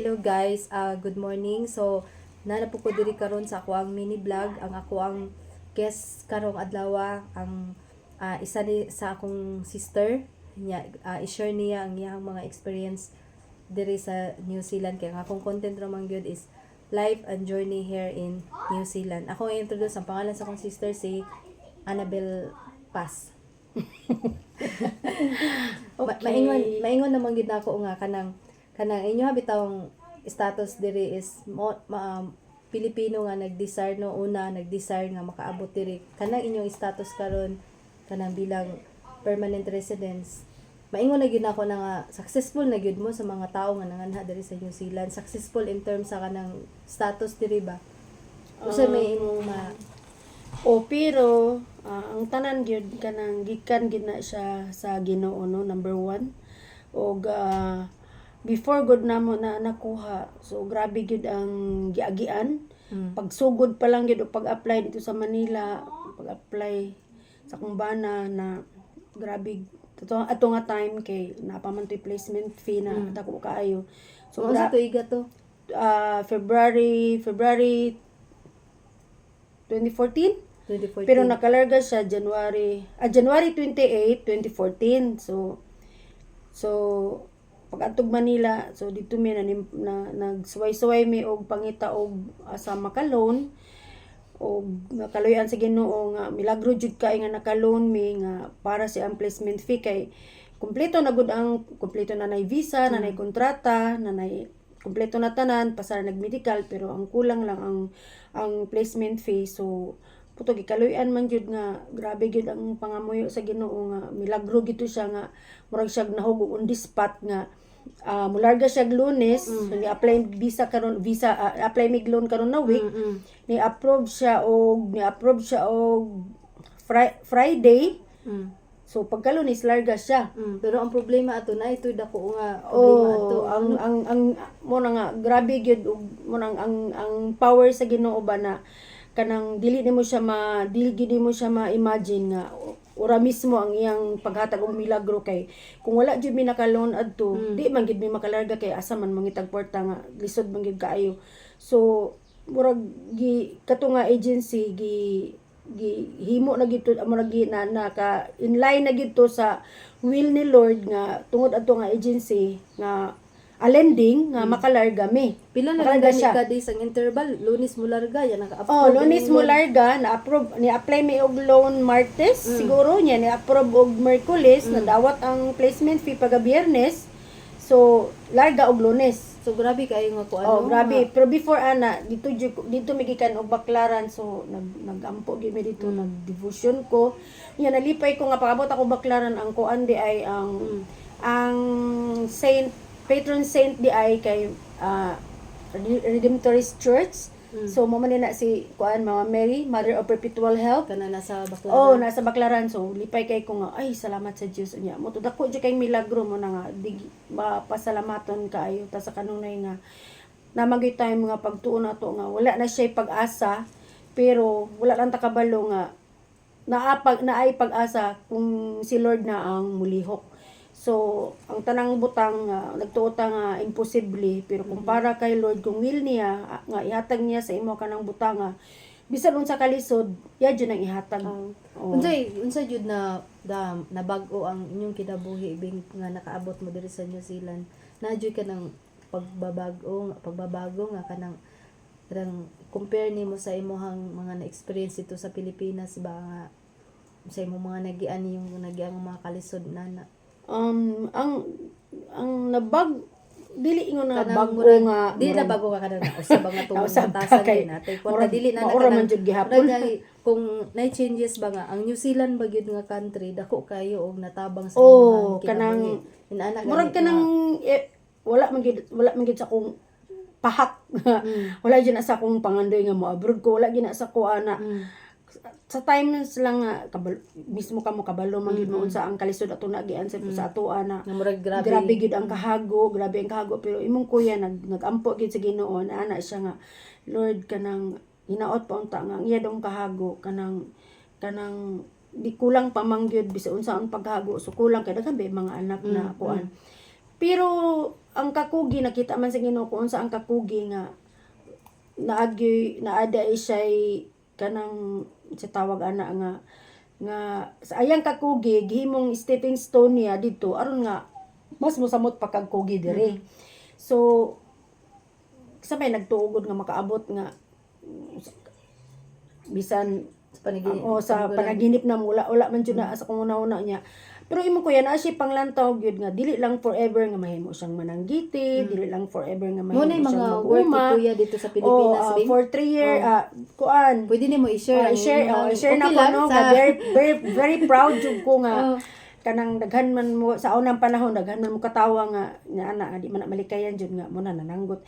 Hello guys, good morning. So, nanapo ko diri karon sa ako ang mini vlog. Ang ako ang guest karong adlaw ang isa ni sa akong sister niya, i-share niya ang iyang mga experience diri sa New Zealand. Kaya ang akong content ramang gyud is life and journey here in New Zealand. Ako ang introduce ang pangalan sa akong sister si Annabel Paz. Okay. Maingon naman gid nako nga kanang inyo habitawng status diri is Pilipino nga nag-desire no una nag-desire nga makaabot diri kanang inyong status karon kanang bilang permanent residence. Maingon na gyud nako na nga successful na gyud mo sa mga tawo nga nanganha diri sa New Zealand, successful in terms sa kanang status diri ba. Usa may imong pero ang tanan gyud kanang gikan gid na siya sa Ginoo no, number 1. Og before good namo na nakuha. So grabe gyud ang giagian. Pagsugod pa lang gyud o pag-apply dito sa Manila, pag-apply sa kumbana na grabe ato nga time kay napamantoy placement fee na dako kaayo. so unsa tuiga to? February 2014. 2014. Pero nakalarga siya January 28, 2014. So pag atog Manila, so dito mi na nagsuway-suway mi og pangita og sa maka-loan og nakaloyan sa Ginoo nga milagro jud kay nga naka-loan mi nga para sa placement fee kay kumpleto na nay visa, na nay kontrata, na nay kumpleto na tanan, pasara nag-medical pero ang kulang lang ang placement fee. So puto gikaloyan man jud nga grabe jud ang pangamuyo sa Ginoo nga milagro gito siya nga murag siya nahug on the spot nga mularga siya Lunes, ni-apply visa apply mig loan karon na week. Ni-approve siya og Friday. So pagka Lunes larga siya. Pero ang problema ato na ito dako nga problema ato. Ang mo na nga grabe gyud mo nang ang power sa Ginoo ba na kanang dili nimo siya ma-imagine nga ora mismo ang iyang paghatag og milagro kay kung wala jud mi naka-loan adto di man gid mi makalarga kay asa man mangitag porta nga lisod man gid kaayo. So murag kato nga agency himo na gid to murag na ka inline na gid to sa will ni Lord nga tungod adto nga agency nga alending nga makalarga mi. Pila na lang gani ka days ang interval? Lunes mo larga yan naka-approve. Lunes mo larga na-approve ni-apply mi og loan Martes siguro niya ni-approve og Miyerkules nadawat ang placement fee pagka Biyernes. So larga og Lunes. So grabe kayo nga ko ano. Grabe. Pero before dito mi gikan og baklaran so nagampo gyud mi dito nag-devotion ko. Nya nalipay ko nga pag-abot ako baklaran ang kuan di ay ang patron saint di ay kay Redemptorist Church. So mo man na si kuan Mama Mary, Mother of Perpetual Help kana nasa baklaran. Nasa baklaran. So lipay kay ko nga ay salamat sa Dios niya. Mo to dako jud kay milagro mo na nga pasalamaton kaayo ta sa kanunay nga namagay time nga pagtuon nato nga wala na siya pag-asa pero wala lang ta kabalo nga naay pag-asa kung si Lord na ang mulihok. So, ang tanang butang nagtuota nga imposible pero kung para kay Lord kung will niya nga ihatag niya sa imo kanang butang nga bisan unsa kalisod ya jud ang ihatag. Unsa jud na bag-o ang inyong kinabuhi bing nga nakaabot mo diri sa New Zealand. Na jud ka nang pagbabago nga kanang compare nimo sa imong mga na-experience dito sa Pilipinas ba nga sa imong mga nagiang mga kalisod na ang nabag dili ingon nga bago nga dili na bago ka kanang usab nga tungod sa tasan din natin kun dili na man jud gihapon kung nay changes ba nga ang New Zealand ba gyud nga country dako kayo og natabang sa imong kanang murag kanang wala man gid sa akong pahat wala gyud na sa akong pangandoy nga mo abroad ko wala gyud na sa ko sa time lang nga mismo kamo kabalo man gyud mo unsa ang kalisod ato nagian sa ato na grabe gyud ang kahago pero imong kuya nagampo gyud sa Ginoo ana siya nga Lord kanang hinaot pa unta nga iya dong kahago kanang di kulang pa man gyud bisan unsa ang paghago so kulang kay daghan mga anak na kuan pero ang kakugi nakita man sa Ginoo kung unsa ang kakugi nga naada siya'y kanang sa tawag ana nga sa ayang kakugi gihimong stepping stone niya dito aron nga mas mosamot pa kag kugi dire. So sabay nagtuugod nga makaabot nga bisan Sa panaginip. sa panaginip na wala man jud na sa kung una-una niya. Pero imo ko yan si panglantaw gyud nga dili lang forever nga mahimo siyang mananggiti, dili lang forever nga mahimo Muna yung mga siyang work ni mag-uma. Kuya dito sa Pilipinas. O, Bing. for 3 year kuan Pwede nimo i-share. ang share inyong- share na okay ko lang no sa- nga very proud jud ko nga Oh. kanang daghan man mo sa unang panahon daghan man mo katawa nga ana nga di man na malikayan jud nga mo na nananggot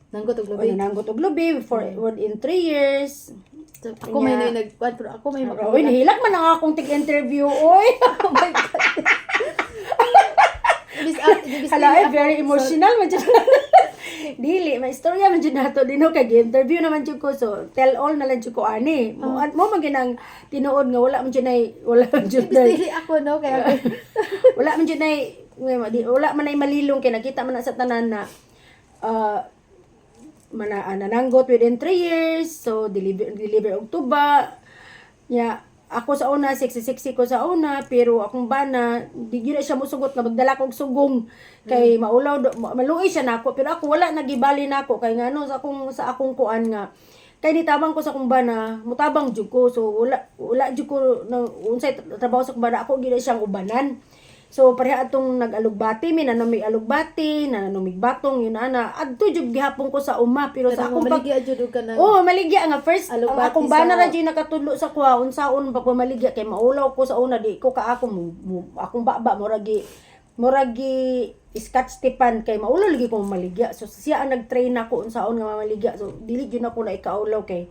Nanggot og o lubi. nananggot og lubi for in 3 years. Ako may nagkuan pero ako may Oy nahilak man ang akong tig-interview oy. Oh my God. Hala, very emotional man jud. Dili, may istorya man jud nato dino kay interview naman jud ko so tell all na lang jud ko ani. Mo man ginang tinuod nga wala man jud wala man jud Dili ako no kaya wala man jud wala man ay malilong kay nakita man na sa tanan na nananggot within 3 years so deliver og tuba nya ako sa una sexy ko sa una pero akong bana di gyud siya mosugot nga magdala kog sugong kay maulaw maluoy siya nako pero ako wala nagibali nako kay ngano sa akong kuan nga kay nitabang ko sa akong bana mutabang jud ko so wala jud ko unsay trabaho sa akong bana ako gyud siyang ubanan. So pareha atong nag-alugbati mi nanamig alugbati nanamig batong yun ana adto jud gihapon ko sa uma pero sa akong maligya jud ka na. maligya nga first ang Alugbati akong bana ra jud nakatudlo sa kuha unsaon pag maligya kay maulaw ko sa una di ko kaako akong baba muragi scotch tipan kay maulaw lagi ko maligya so siya ang nag-train nako unsaon nga maligya so dili jud ako na ikaulaw kay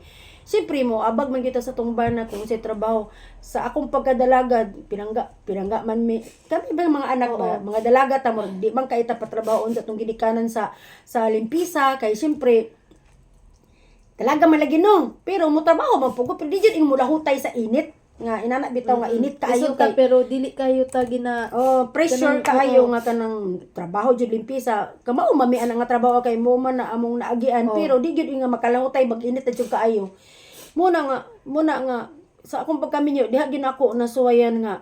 siyempre mo, abag man kita sa tungban na kung sa trabaho. Sa akong pagkadalaga, pinangga man mi. Kami ba mga anak ba? Mga dalaga, tamo, di man kaita patrabaho sa itong ginikanan sa limpisa. Kaya siyempre, dalaga malagi no. Pero mo trabaho, magpugo. Pero di dyan inulahutay sa init. Nga, inanak bitaw nga init kaayo kay. Pero dili kayo tagi na Pressure kaayo nga kanang trabaho jud limpisa. Kamao mamian nga trabaho kay mo man na among naagian pero di gyud nga makalahutay bag-init na jud kaayo. Muna nga sa akong pagkaminyo diha gyud ako nasuwayan nga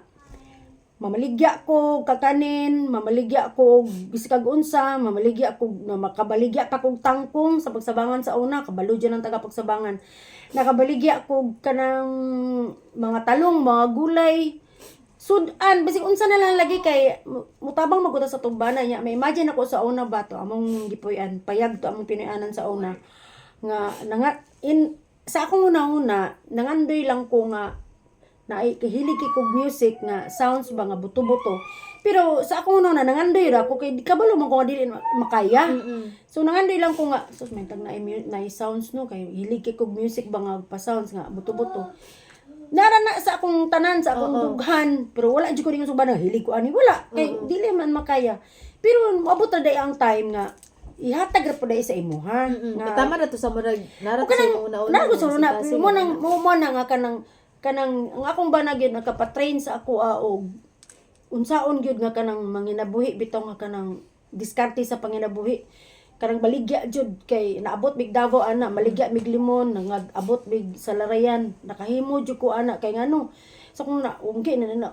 mamaligya ko kakanin, mamaligya ko bisikag unsa, mamaligya ko na makabaligya pa kog tangkong sa pagsabangan sa una, kabalo dyan ang tagapagsabangan. Nakabaligya ko kanang mga talong, mga gulay, sudan, basig unsa na lang lagi kay mutabang maguta sa tumbana niya. May imagine ako sa una ba to, among gipuy-an, payag to among pinuyanan sa una. Sa akong una-una, nangandoy lang ko nga na kahilig kog music nga sounds ba nga buto-buto pero sa akong una nangandoy ra ko kay di kabalo man ko nga dili makaya so nangandoy lang ko nga sus may tag na sounds no kay hilig kog music ba nga pa sounds nga buto-buto nara na sa akong tanan sa akong dughan pero wala jud ko dingon suban hilig ko ani wala kay dili man makaya pero moabot ra day ang time nga ihatag ra po day sa imo ha nga tama na to sa murag nara sa una-una nara sa una mo na nga kanang ang akong bana gyud nakapatrain sa ako og unsaon gyud nga kanang manginabuhi bitaw nga kanang diskarte sa panginabuhi kanang baligya jud kay naabot big Davao ana maligya mig limon nagabot big sa Larayan nakahimo jud ko ana kay ngano sa kung na unggi na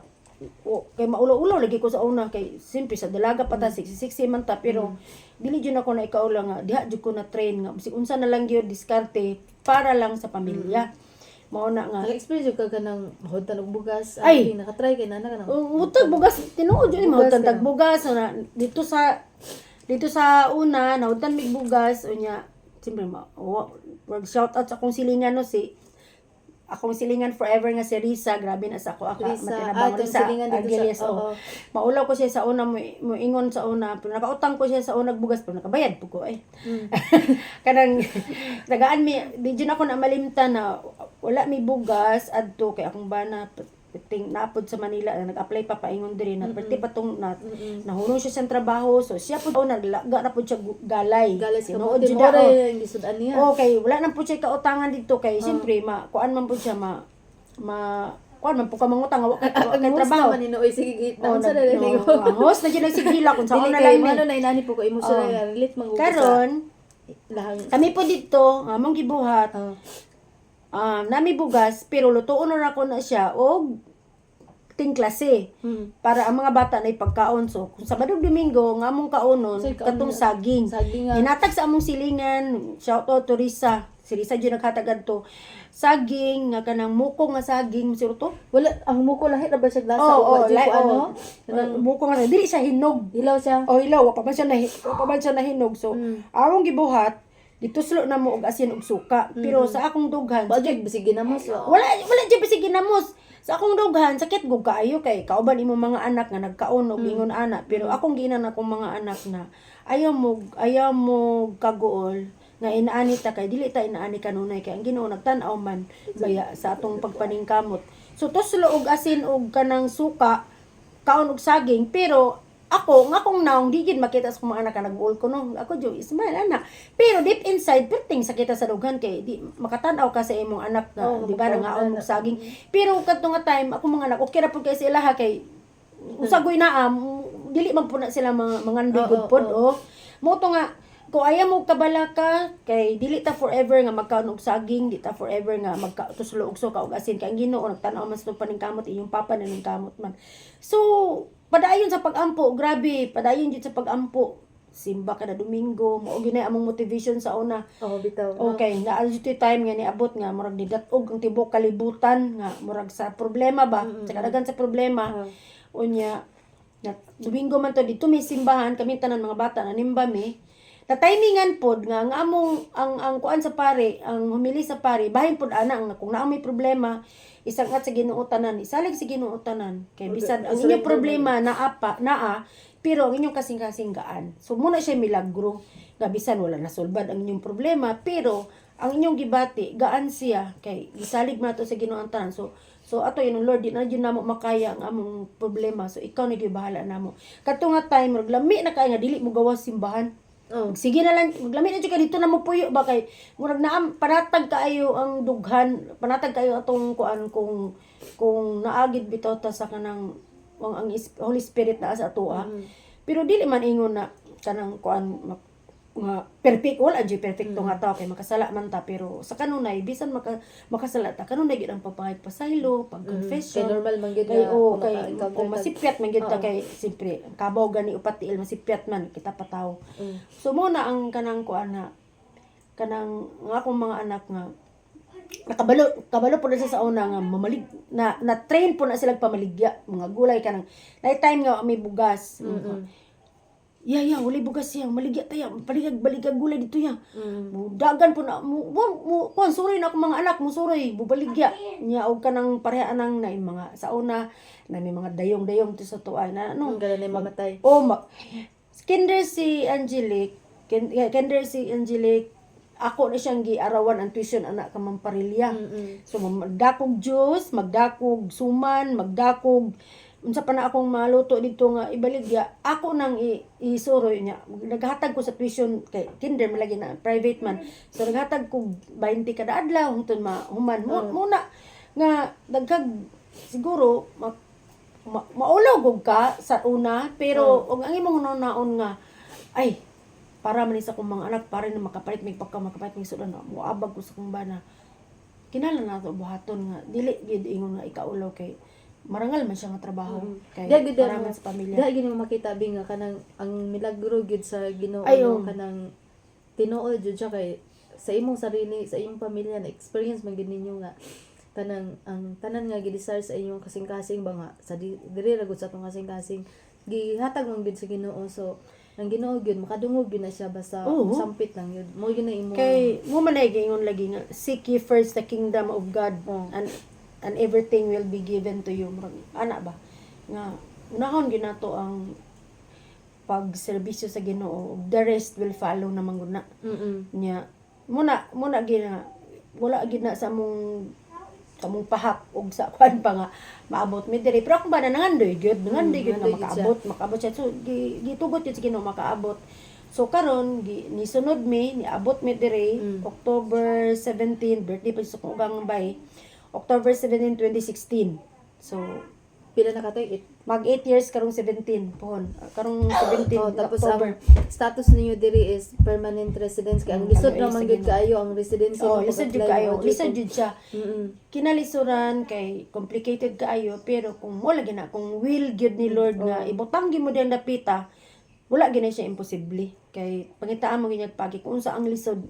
kay maulo-ulo lagi ko sa una kay simple sa dalaga pa ta 66 man ta pero dili jud ako na ikaula nga diha jud ko na train nga bisig unsa na lang gyud diskarte para lang sa pamilya. Mao na nga. Nag-experience ka ng mahudtan og bugas. Ay! Nakatry kay nana ka na. Utag bugas tinuod yun mahudtan tag bugas na dito sa una nahudtan mig bugas unya siyempre wag shout out sa akong silingan no akong silingan forever nga si Risa grabe na sa ako matinabang Risa Aguiles maulaw ko siya sa una mo ingon sa una pero nakautang ko siya sa unag bugas pero nakabayad po ko kanang tagaan mi di jud ako na malimtan na wala mi bugas adto kay akong bana napod sa Manila nag-apply pa paingon diri na perti patong nahurong siya sa trabaho so siya pud naglaga na pud siya galay tinuod jud ako hindi sudan niya okay wala na pud siya kautangan dito kay siyempre kuan man pud siya kuan man po ka mangutang wa kay Ang host trabaho. naman inuoy sige Oh, naon sa dili ko. ang host na dyan nagsigila kung saan Dili na kay lang ano ni. na inani po ko emotional Oh. relate mangugot Karon, lahang kami po dito, among gibuhat, oh. nami bugas, pero lutuon na ko na siya, og ting klase. Para ang mga bata na ipagkaon. So, kung Sabado Domingo, nga among kaonon, So, kaon katong na- saging. saging nga. Hinatag sa among silingan, shout out to Risa. Si Risa dyan naghatagad to. Saging, nga kanang muko nga saging, masiro to? Wala ang muko lahi ra ba siya lasa o di ko ano? Kanang Muko nga, dili siya hinog. hilaw siya. O hilaw, wa pa man siya nahinog. So, among gibuhat, dito sulo na mo og asin og suka. Pero sa akong dughan, Budget bisig ginamos. wala dyan bisig ginamos. Sa akong dughan, sakit gug kaayo kay kauban imo mga anak nga nagkaon og ingon ana. Pero akong ginan akong mga anak na ayaw mo kaguol nga inaani ta kay dili ta inaani kanunay kay ang Ginoo nagtan-aw man baya sa atong pagpaningkamot. So tuslo og asin og kanang suka, kaon og saging, pero ako, nga kung naong di gid makita sa akong mga anak na nag-uol ko no. Ako jo smile ana. Pero deep inside perting sakita sa dughan kay di makatan-aw ka sa imong anak nga di ba nangaon og saging. Pero kadto nga time ako mga anak okay ra pud kay sila ha kay usagoy na dili man pud na sila mga mangandog pod mo to nga kung ayaw mo kabala ka kay dili ta forever nga magkaon og saging, di ta forever nga magkatusulo og suka og asin kay ang Ginoo nagtan-aw man sa paningkamot inyong papa na ningkamot man. So padayon sa pag-ampo, grabe, padayon jud sa pag-ampo. Simba kada Domingo, mao ginay among motivation sa una. Oh, bitaw. Okay, nga jud time nga niabot nga murag nidatog ang tibok kalibutan nga murag sa problema ba, sa kadagan sa problema. Unya na Domingo man to dito may simbahan kami tanan mga bata na nimba mi. Na timingan pod nga among ang kuan sa pare, ang humili sa pare, bahin pod ana nga kung naa may problema, isangat sa Ginoo tanan, isalig sa Ginoo tanan. Kay bisan ang inyong problema naa, pero ang inyong kasing-kasing gaan. So muna siya milagro, nga bisan wala nasulbad ang inyong problema, pero ang inyong gibati gaan siya kay gisalig man to sa Ginoo ang tanan. So ato yun Lord, di na yun namo makaya ang among problema. So ikaw na gyud bahala namo. Kadto nga time lami na kay nga dili mo gawas simbahan. Sige na lang, maglami na dyan ka dito na mo puyo ba kay murag naam panatag kaayo ang dughan, panatag kayo atong kuan kung naagid bitaw ta sa kanang ang Holy Spirit na sa atoa. Pero dili man ingon na kanang kuan nga perfect wala jud perfecto nga tao kay makasala man ta pero sa kanunay bisan makasala ta kanunay gid ang papangit pasaylo pag-confession Kay normal man gid kay nga kung masipyat man gid ta kay siyempre kabaw gani upat tiil masipyat man kita pataw. So mo na ang kanang kuan na kanang nga akong mga anak nga kabalo po na siya sa una nga mamalig na train po na sila pamaligya mga gulay kanang night time nga may bugas. Ya, wala bugas siya. Maligya tayo. Baligag gulay dito ya. Dagan po na. Kuan, suroy na ako mga anak mo, suroy. Bubaligya. Nya, og kanang parehaan ng na mga sa una, na may mga dayong-dayong to sa tuay. Na, ano? Ang gala na mamatay. Kinder si Angelique, ako na siyang giarawan ang tuition anak ka Mamparilya. So, magdakog juice, magdakog suman, magdakog unsa pa na akong maluto dito nga ibaligya ako nang isuroy niya naghatag ko sa tuition kay kinder malagi na private man so naghatag ko 20 kada adlaw hangtod mahuman muna nga dagkag siguro maulaw gud ka sa una pero og ang imong naon nga ay para man sa akong mga anak para na makapalit mig makapalit mig sudan moabag ko sa kong bana kinahanglan nato buhaton nga dili gid ingon nga ikaulaw kay marangal man siya nga trabaho kay para man sa pamilya. Dahil gini makita bi nga kanang ang milagro gid sa Ginoo kanang tinuod jud siya kay sa imong sarili, sa imong pamilya na experience man gid ninyo nga kanang ang tanan nga gidesire sa inyong kasing-kasing ba nga sa diri ra gud sa atong kasing-kasing gihatag man gid sa Ginoo. So ang Ginoo gyud makadungog gyud na siya basta sampit lang yun. Mo gyud na imo. Kay mo man ay gingon lagi nga seek ye first the kingdom of God and everything will be given to you. Ana ba? Nga, unahon ginato ang pagserbisyo sa Ginoo. The rest will follow naman guna. Nya, muna gina, wala gina sa mong pahak og sa kwan pa nga maabot mi diri. Pero ako ba na nangandoy gyud nga makaabot siya. So gitugot yun sa Ginoo makaabot. So karon nisunod mi niabot mi diri October 17 birthday pa sa kong ugang bay. October 17, 2016. So Pila na katoy? mag 8 years karong 17 pohon. Karong 17 Oh, tapos October. ang status ninyo diri is permanent residence kay ang lisod Ano, naman sige gud na. kaayo ang residency Oh, mo lisod jud pag-apply kayo. mo, Lisod jud siya. Kinalisuran kay complicated kaayo pero kung wala gina kung will gyud ni Lord nga ibutang gyud mo diyang dapita, wala gyud na siya imposible. Kay pangitaan mo ginyag pagi kung unsa ang lisod.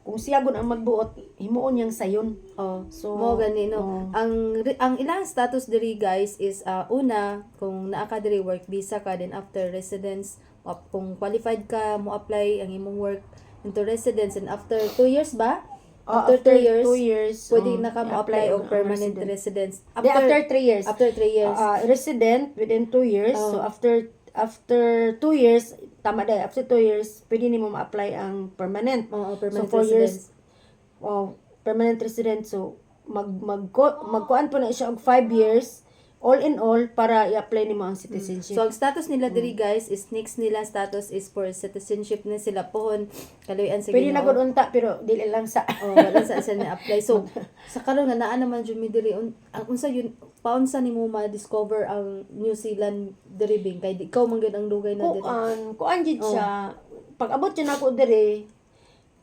Kung siya gud ang magbuot, himuon yang sayon. Oh, So, mo gani no. oh. Ang ilang status diri guys is una kung naa ka diri work visa ka, then after residence kung qualified ka mo apply ang imong work into residence, and after 2 years ba? After 2 years, 2 years, pwede na ka mo apply og permanent resident. residence. After 3 years. After 3 years. Resident within 2 years. Oh. So after 2 years, tama dai, after 2 years, pwede nimo ma-apply ang permanent. Oo, So permanent 4 years, residence. permanent resident. So magkuan po na siya og 5 years all in all para i-apply nimo ang citizenship. So, ang status nila diri guys is next nila status is for citizenship na sila pohon kaluyan sa Pwede na Ginoo. gud unta pero dili lang sa Oh, wala sa isa na apply. So, sa karon nga naa naman jud mi diri ang unsa yun paunsa nimo ma-discover ang New Zealand diri bing kay di ikaw man gyud ang dugay na diri. kuan jud siya. Pag abot jud ako diri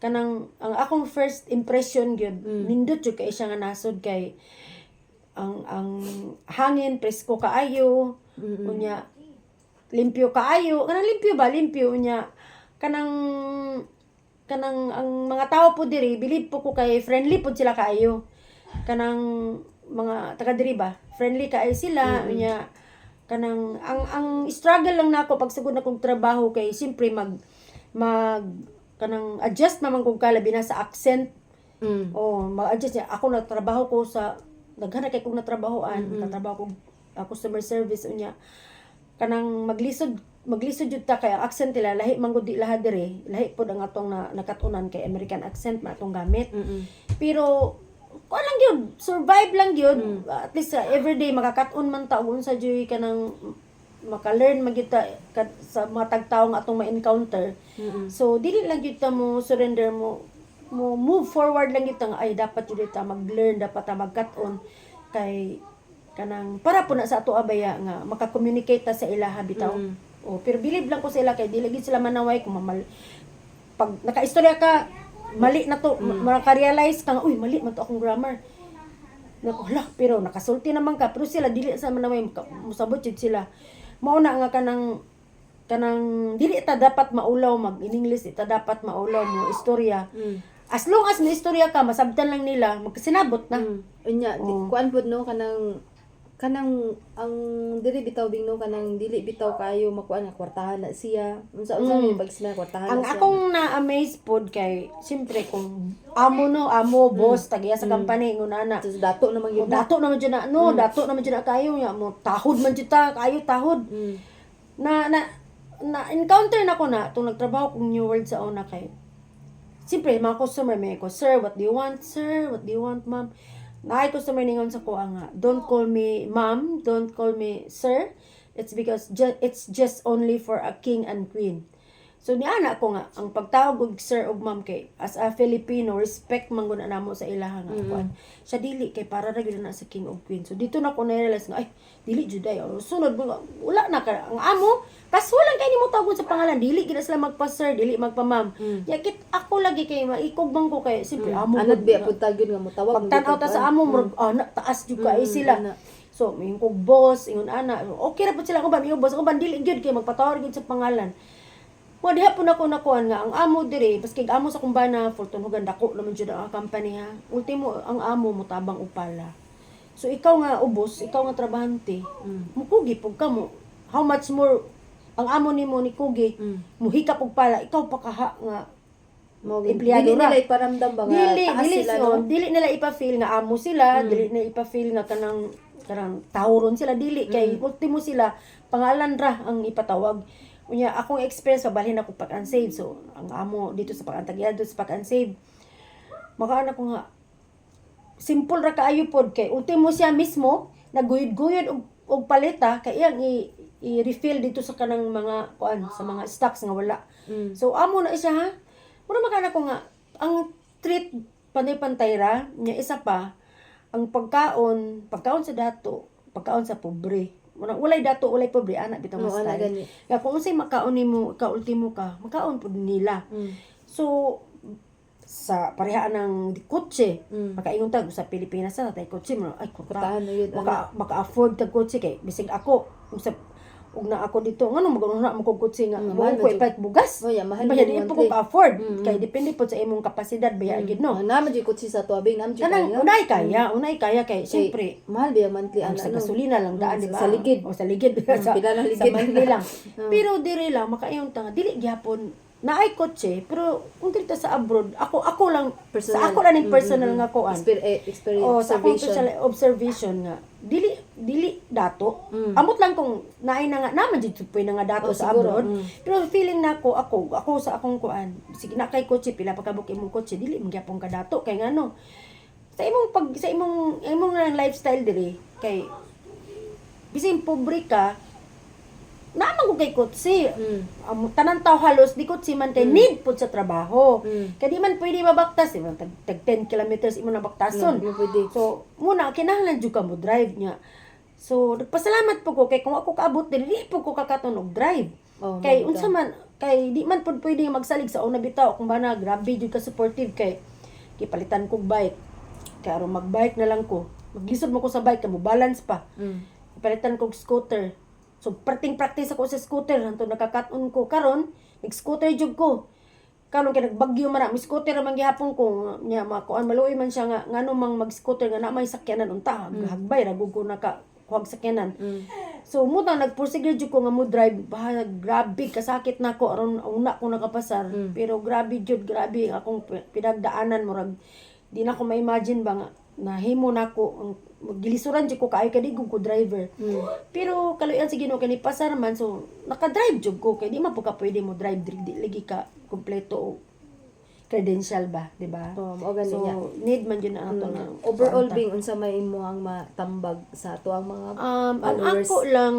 kanang ang akong first impression gyud nindot jud kay siya nga nasod kay ang hangin presko kaayo unya limpyo kaayo kanang limpyo unya kanang ang mga tao po diri believe po ko kay friendly po sila kaayo kanang mga taga diri ba friendly kaayo sila unya kanang ang struggle lang nako pag sugod na kong trabaho kay siyempre mag kanang adjust naman kung kalabi na sa accent. Mag-adjust niya. Ako nagtrabaho ko sa naghanap kay kong natrabahoan, nagtatrabaho ko customer service unya. Kanang maglisod jud ta kay ang accent nila lahi man gud di laha dire. Lahi pod ang atong nakatunan kay American accent man atong gamit. Pero kuan lang gyud, survive lang gyud. At least everyday makakat-on man ta ug unsa joy kanang maka-learn magita sa mga tagtawo nga atong ma-encounter. So dili lang gyud ta mo surrender mo move forward lang gyud ta nga ay dapat gyud ta mag-learn, dapat ta mag-cut-on kay kanang para po na sa ato abaya nga maka-communicate ta sa ilaha bitaw. Pero believe lang ko sa ila kay dili gyud sila manaway kung pag naka-istorya ka mali na to, maka-realize ka nga uy mali man to akong grammar. Wala, pero nakasulti naman ka pero sila dili sa manaway musabot jud sila. Mauna nga kanang dili ta dapat maulaw in English ita dapat maulaw mo istorya. As long as may istorya ka masabtan lang nila magkasinabot na. Unya, kuan pod no kanang ang dili bitaw bing no kanang dili bitaw kayo makuan nga kwartahan na siya. Unsa may pag sila kwartahan Ang na siya. akong na-amaze pod kay siyempre kung amo boss tagiya sa company ingon ana. So, dato naman yun. Dato naman dyan na, dato naman dyan na kayo, ya, mo, tahod man dyan ta, kayo tahod. Na encounter na ko na, itong nagtrabaho kong New World sa una kay, siyempre, mga customer, may ko, sir, what do you want, sir? What do you want, ma'am? Naay customer ningon sa ko nga, don't call me ma'am, don't call me sir. It's because it's just only for a king and queen. So niana ko nga ang pagtawag og sir og ma'am kay as a Filipino respect man gud namo sa ilaha nga kuan. Sa dili kay para ra gyud na sa king og queen. So dito na ko na-realize nga ay dili jud ay sunod wala na ka ang amo kaso lang kay nimo tawgon sa pangalan dili gid sila magpa-sir dili magpa-ma'am. Yakit ako lagi kay maikog bang ko kay simpre amo Anad biya pud tagyon nga mo tawag. pagtan-aw ta sa amo taas jud kay sila. So, may kog boss, ingon ana, okay ra pud sila ko ba, may boss ko ba dili gyud kay magpatawag gyud sa pangalan. Mo diha po nako nakuan nga ang amo dire, paskig amo sa kumbana, Fulton Hogan dako naman jud ang company ha. Ultimo ang amo mo tabang upala. So ikaw nga ubos, ikaw nga trabahante, mukugi pug kamo. How much more ang amo nimo ni kugi, muhikap og pala, ikaw pa kaha nga empleyado dili ra. nila iparamdam ba nga taas sila no? Dili nila ipa-feel nga amo sila, dili nila ipa-feel nga kanang tawron sila dili kay ultimo sila pangalan ra ang ipatawag. Unya akong experience pabalhin ako pag unsave. So ang amo dito sa pag-antagyado sa pag unsave. Makaana ko nga simple ra kaayo pod kay ultimo siya mismo naguyod-guyod og paleta kay iyang i-refill dito sa kanang mga kuan sa mga stocks nga wala. So amo na siya ha. Mura makaana ko nga ang treat panay-pantay ra nya isa pa ang pagkaon sa dato pagkaon sa pobre. Walay dato, walay pobre, anak bitaw Oo, mas ana style. gani. Kaya kung unsay makaon nimo, ultimo ka, makaon pud nila. So sa pareha ng kotse, makaingon tag sa Pilipinas sa tay kotse mo, ay Kutahan na yun, maka-afford tag kotse kay bisig ako ug na ako dito ngano magano na mo kog kotse nga mahal mo ko man jud. ipait bugas. Oh, yeah, mahal Ba man di po monthly. ko afford kay depende po sa imong kapasidad baya gid no. Naman di kutsi sa tuabing, naman di Kanang kaya. unay kaya kay siyempre Mahal biya monthly ang ana sa no. gasolina lang daan di ba? Sa ligid. O sa ligid. sa, pila na sa ligid. monthly lang. Pero diri lang makaiyon ta nga dili gyapon naay kotse pero kung dito sa abroad ako lang Personal. sa ako lang yung personal nga kuan. Experience, O sa akong observation. personal observation nga dili dato. Amot lang kung naay na nga naman jud supoy na nga dato Oh, sa siguro, abroad. Pero feeling na ako sa akong kuan. Sige na kay kotse pila pa kabuk imong kotse dili man gyapon ka dato kay ngano. Sa imong lifestyle diri kay bisin pobre ka naman ko kay kotse. Tanan taw halos di kotse man kay need pud sa trabaho. Kay di man pwede mabaktas tag 10 kilometers imo na baktason. Pwede. So muna kinahanglan jud ka mo drive niya. So nagpasalamat po ko kay kung ako kaabot dili po ko kakaton og drive. Oh, Kay magka. unsa man kay di man pud pwede magsalig sa una bitaw kung bana grabe jud ka supportive kay palitan kog bike. Kay aron magbike na lang ko. Maglisod mo ko sa bike kamo balance pa. Palitan kog scooter. So practice ako sa scooter hanto nakakaton ko karon nag-scooter jud ko. Karon kay nagbagyo man na mi scooter man gihapon ko nya makuan maluoy man siya nga ngano mang mag-scooter nga na may sakyanan unta hagbay ra gud ko naka kuwag sakyanan. So muta nagpursige jud ko nga mo drive grabe kasakit na ko aron una ko nakapasar pero grabe akong pinagdaanan murag di na ko ma-imagine ba nga nahimo nako ang gilisuran jud ko kaayo kay di gud ko driver. Pero kaluyan sa Ginoo kay ni pasar man so naka-drive jud ko kay di man po ka pwede mo drive di lagi ka kompleto o credential ba, di ba? O gani So niya. need man jud na ato na Overall kuanta. being unsa may imuhang matambag sa ato ang mga ang followers. ako lang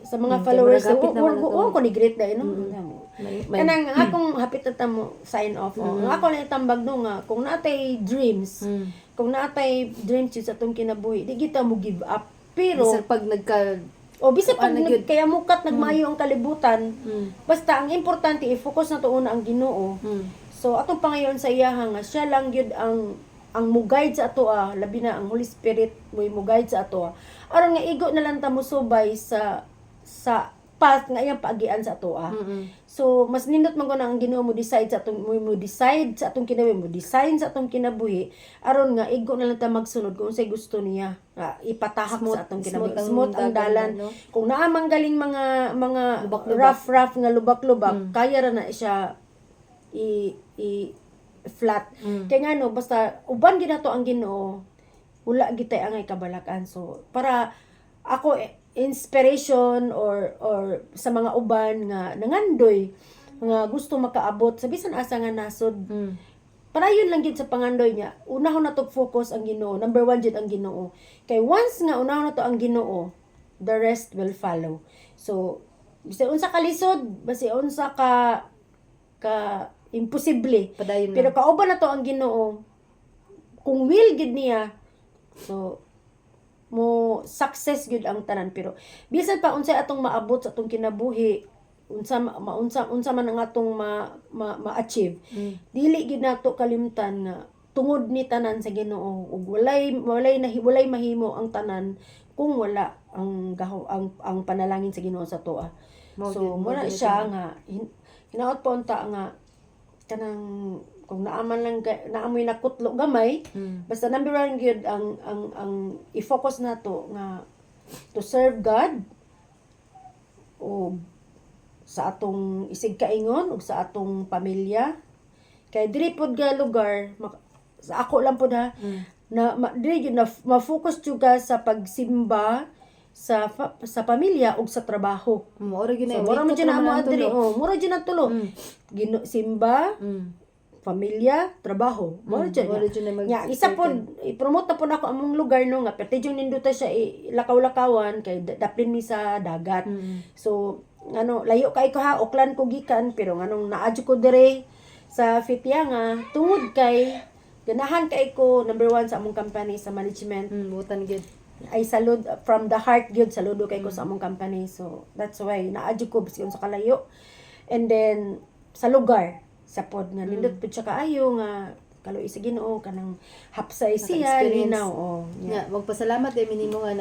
sa mga kay followers maragapit naman na to. ko ni great dai no. may Kanang akong hapit na mo sign off. Ang ako lang tambag no nga kung natay dreams, kung natay dreams yun sa atong kinabuhi, di kita mo give up. Pero Bisag pag nagka o bisag pag Ano gyud? kaya mukat nagmayo ang kalibutan, basta ang importante i-focus na to una ang Ginoo. So atong pangayon sa iyaha nga siya lang gyud ang mo-guide sa ato labi na ang Holy Spirit mo guide sa ato aron nga igo na lang ta mo subay sa path nga iyang paagian sa ato So mas nindot man ko na ang Ginoo mo decide sa atong mo decide sa atong kinabuhi mo design sa atong kinabuhi aron nga igo na lang ta magsunod kung unsay gusto niya ipatahak sa atong kinabuhi smooth ang dalan no? kung naa man galing mga Lubak-lubak. rough nga lubak-lubak kaya ra na siya flat. Kaya nga no, basta uban gid nato ang Ginoo, wala gid tay angay kabalakan. So para ako inspiration or sa mga uban nga nangandoy nga gusto makaabot sa bisan asa nga nasod. Para yun lang gid sa pangandoy niya. Unahon na to focus ang Ginoo. Number 1 jud ang Ginoo. Kay once nga unahon na to ang Ginoo, the rest will follow. So bisan unsa ka lisod, basi unsa ka imposible. Padayon Pero na. kauban na to ang Ginoo. Kung will gid niya, so mo success gid ang tanan pero bisan pa unsay atong maabot sa atong kinabuhi, unsa man ang atong ma-achieve. Dili gid nato kalimtan nga tungod ni tanan sa Ginoo ug walay mahimo ang tanan kung wala ang panalangin sa Ginoo sa toa. So mura siya nga hinaot pa unta nga kanang kung naamoy nakutlo gamay basta number 1 gyud ang i-focus nato nga to serve God o sa atong isig kaingon ug sa atong pamilya kay diri pod nga lugar sa ako lang pod diri gyud na ma-focus jud ka sa pagsimba sa pamilya ug sa trabaho. Mura gyud So, mura man dyan na mo adri. Mura dyan na tulo. Simba, pamilya, trabaho. Mura dyan. Mura dyan na Isa po, i-promote na po na ako among lugar no nga. Pero yung ninduta siya, lakaw-lakawan, kay daplin mi sa dagat. So, layo kay ko ha, Auckland ko gikan, pero naadyo ko dire sa Fitianga, tungod kay, ganahan kay ko, number 1 sa among company, sa management. butan gyud. ay salud from the heart gyud saludo kay ko sa among company. So that's why naadyo ko bisan sa kalayo. And then sa lugar sa pod nga nindot pud siya kaayo nga kaloy sa Ginoo kanang hapsay siya Naka-experience. linaw oh Yeah, magpasalamat din minimo nga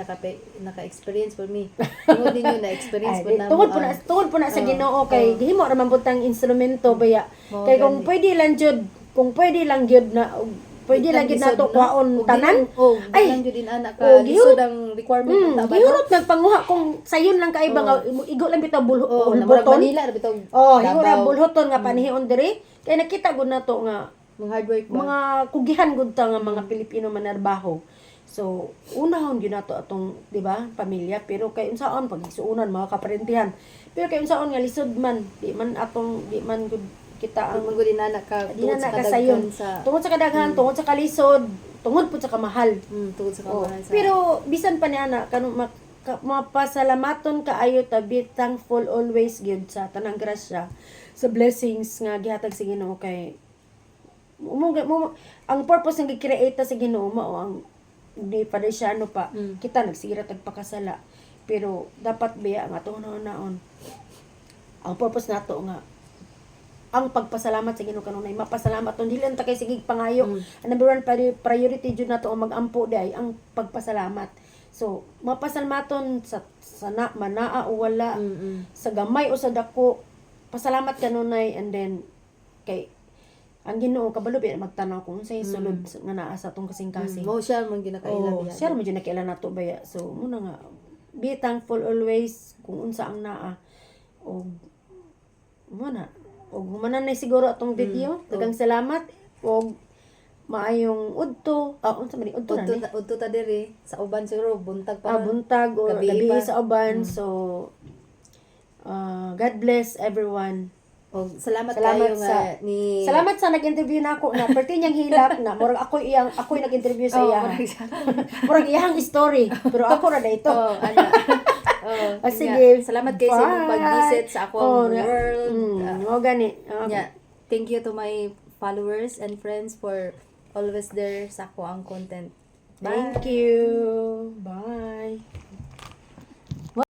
naka-experience for me. Tungod ninyo na experience po ay, na tungod po na sa Ginoo kay gihimo ra man butang instrumento baya Mao kay kung gani. pwede lang jud na pwede lang gid nato kwaon tanan Ay, Ay, jud din anak oh, ka. Lisod ang requirement ng tabang. gihurot nagpanguha kung sayon lang kay nga igo lang bitaw Oh, na bulhoton. Manila ra bitaw. Oh, hingo ra Davao. bulhoton nga panihon diri. Kay nakita gud nato nga Mga hard work ba? mga kugihan gud ta nga mga Pilipino manarbaho. So, unahon gyud nato atong, di ba, pamilya, pero kay unsaon pag isuunan mga kaparentihan. Pero kay unsaon nga lisod man, di man gud kita Ang ang mga din anak ka di tungod na sa nakasayon. kadaghan sa Tungod sa kadaghan, tungod sa kalisod, tungod pud sa kamahal. tungod sa Oh, kamahal sa. pero bisan pa niya na kanang mapasalamaton kaayo ta be thankful always gyud sa tanang grasya sa blessings nga gihatag sa Ginoo kay ang purpose ng gi-create sa Ginoo mao ang di Padresyano pa kita nagsigira tagpakasala pero dapat biya ang atong naon ang purpose nato nga ang pagpasalamat sa Ginoo kanunay mapasalamat ton dili ta kay sigig pangayo ang number one priority jud nato ang magampo day ang pagpasalamat so mapasalamaton sa manaa o wala sa gamay o sa dako pasalamat kanunay and then kay ang Ginoo kabalo biya magtanaw kung unsay sulod nga naa sa atong kasing-kasing Mo siya man ginakaila oh biya. siya mo nakailan nato baya so muna nga be thankful always kung unsa ang naa o muna og humanan na siguro atong video daghang salamat og maayong udto unsa man ni udto na ni Udto ta diri sa uban siguro buntag pa. buntag o Gabi gabi pa. sa uban so God bless everyone. Og salamat Salamat kayo nga ni Salamat sa nag-interview na ako na perti niyang hilak na murag ako nag-interview sa iya. Murag iyang story pero ako ra na ito. Oh, ana. Oh, Sige. Salamat kayo sa inyong Bye. pag-visit sa akong nga. world. Mo gani. Yeah. Thank you to my followers and friends for always there sa ako ang content. Bye. Thank you. Bye.